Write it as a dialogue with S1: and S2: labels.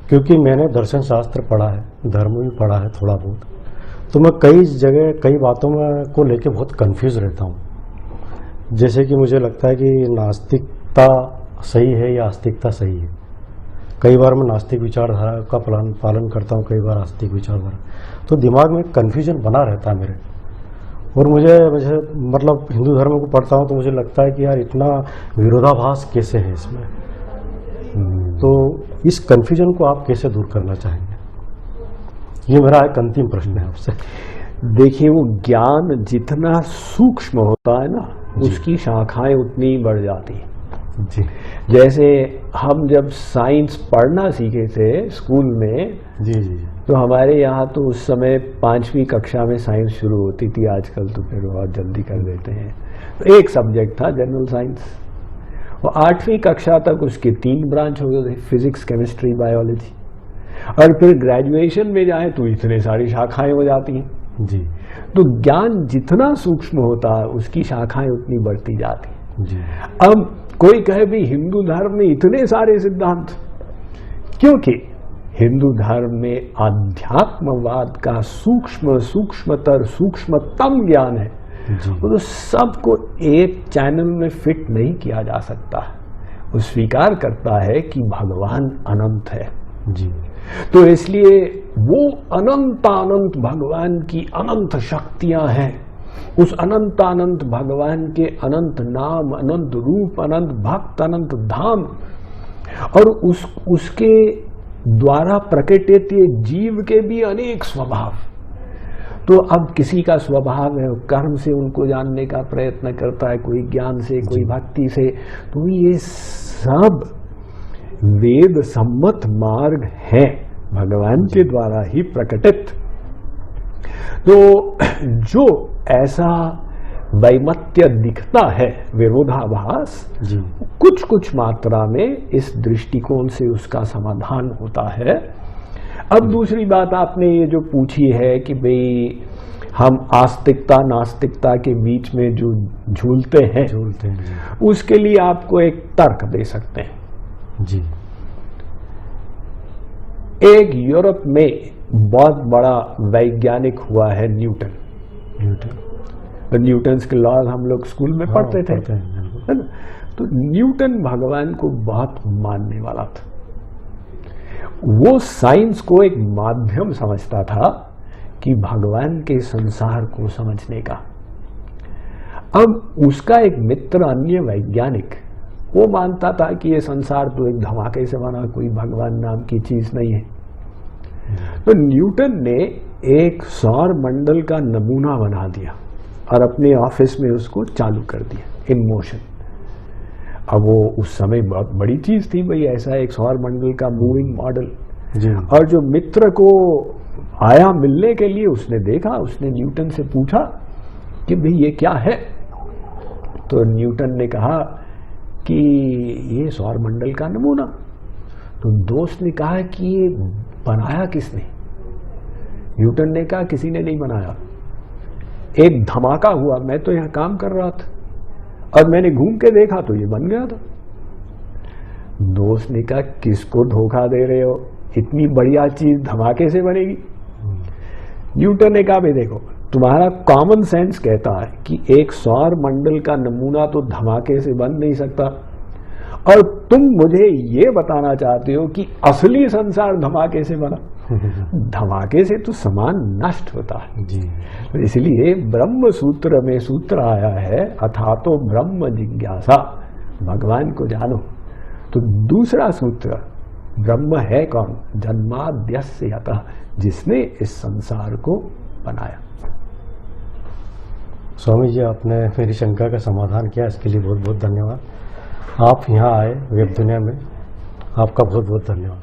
S1: क्योंकि मैंने दर्शन शास्त्र पढ़ा है, धर्म भी पढ़ा है थोड़ा बहुत, तो मैं कई जगह कई बातों में को लेके बहुत कंफ्यूज रहता हूँ। जैसे कि मुझे लगता है कि नास्तिकता सही है या आस्तिकता सही है। कई बार मैं नास्तिक विचारधारा का पालन करता हूँ, कई बार आस्तिक विचारधारा, तो दिमाग में कन्फ्यूजन बना रहता है मेरे। और मुझे मतलब हिंदू धर्म को पढ़ता हूँ तो मुझे लगता है कि यार इतना विरोधाभास कैसे है इसमें। तो इस कन्फ्यूजन को आप कैसे दूर करना चाहेंगे? ये मेरा एक अंतिम प्रश्न है आपसे।
S2: देखिए, वो ज्ञान जितना सूक्ष्म होता है ना, उसकी शाखाएं उतनी बढ़ जाती हैं।
S1: जी।
S2: जैसे हम जब साइंस पढ़ना सीखे थे स्कूल में,
S1: जी जी।
S2: तो हमारे यहाँ तो उस समय 5वीं कक्षा में साइंस शुरू होती थी, आजकल तो फिर बहुत जल्दी कर देते हैं। तो एक सब्जेक्ट था जनरल साइंस, और 8वीं कक्षा तक उसके 3 ब्रांच हो गए थे, फिजिक्स, केमिस्ट्री, बायोलॉजी। और फिर ग्रेजुएशन में जाए तो इतने सारी शाखाएं हो जाती हैं।
S1: जी।
S2: तो ज्ञान जितना सूक्ष्म होता है उसकी शाखाएं उतनी बढ़ती जाती हैं।
S1: जी।
S2: अब कोई कहे भी हिंदू धर्म में इतने सारे सिद्धांत, क्योंकि हिंदू धर्म में आध्यात्मवाद का सूक्ष्मतर सूक्ष्मतम ज्ञान है। तो सबको एक चैनल में फिट नहीं किया जा सकता। वो स्वीकार करता है कि भगवान अनंत है।
S1: जी।
S2: तो इसलिए वो अनंत भगवान की अनंत शक्तियां हैं। उस अनंत भगवान के अनंत नाम, अनंत रूप, अनंत भक्त, अनंत धाम, और उसके द्वारा प्रकटित जीव के भी अनेक स्वभाव। तो अब किसी का स्वभाव है कर्म से उनको जानने का प्रयत्न करता है, कोई ज्ञान से, कोई भक्ति से। तो ये सब वेद सम्मत मार्ग है, भगवान के द्वारा ही प्रकटित। तो जो ऐसा वैमत्य दिखता है, विरोधाभास, कुछ मात्रा में इस दृष्टिकोण से उसका समाधान होता है। अब दूसरी बात आपने ये जो पूछी है कि भाई हम आस्तिकता नास्तिकता के बीच में जो झूलते हैं, उसके लिए आपको एक तर्क दे सकते हैं।
S1: जी।
S2: एक यूरोप में बहुत बड़ा वैज्ञानिक हुआ है न्यूटन। न्यूटन्स के लॉज हम लोग स्कूल में पढ़ते थे, है ना? तो न्यूटन भगवान को बहुत मानने वाला था। वो साइंस को एक माध्यम समझता था कि भगवान के संसार को समझने का। अब उसका एक मित्र, अन्य वैज्ञानिक, वो मानता था कि ये संसार तो एक धमाके से बना, कोई भगवान नाम की चीज नहीं है। तो न्यूटन ने एक सौर मंडल का नमूना बना दिया और अपने ऑफिस में उसको चालू कर दिया इन मोशन। अब वो उस समय बहुत बड़ी चीज थी भाई, ऐसा एक सौर मंडल का मूविंग मॉडल। और जो मित्र को आया मिलने के लिए, उसने देखा, उसने न्यूटन से पूछा कि भाई ये क्या है। तो न्यूटन ने कहा कि ये सौर मंडल का नमूना। तो दोस्त ने कहा कि ये बनाया किसने? न्यूटन ने कहा किसी ने नहीं बनाया, एक धमाका हुआ, मैं तो यहां काम कर रहा था और मैंने घूम के देखा तो ये बन गया था। दोस्त ने कहा किसको धोखा दे रहे हो, इतनी बढ़िया चीज धमाके से बनेगी? न्यूटन ने कहा भाई देखो, तुम्हारा कॉमन सेंस कहता है कि एक सौर मंडल का नमूना तो धमाके से बन नहीं सकता, और तुम मुझे ये बताना चाहते हो कि असली संसार धमाके से बना। धमाके से तो सामान नष्ट होता है जी। तो इसलिए ब्रह्म सूत्र में सूत्र आया है, अथातो ब्रह्म जिज्ञासा, भगवान को जानो। तो दूसरा सूत्र, ब्रह्म है कौन? जन्माद्यस्य यतः, जिसने इस संसार को बनाया।
S1: स्वामी जी, आपने मेरी शंका का समाधान किया, इसके लिए बहुत बहुत धन्यवाद। आप यहाँ आए वेब दुनिया में, आपका बहुत बहुत धन्यवाद।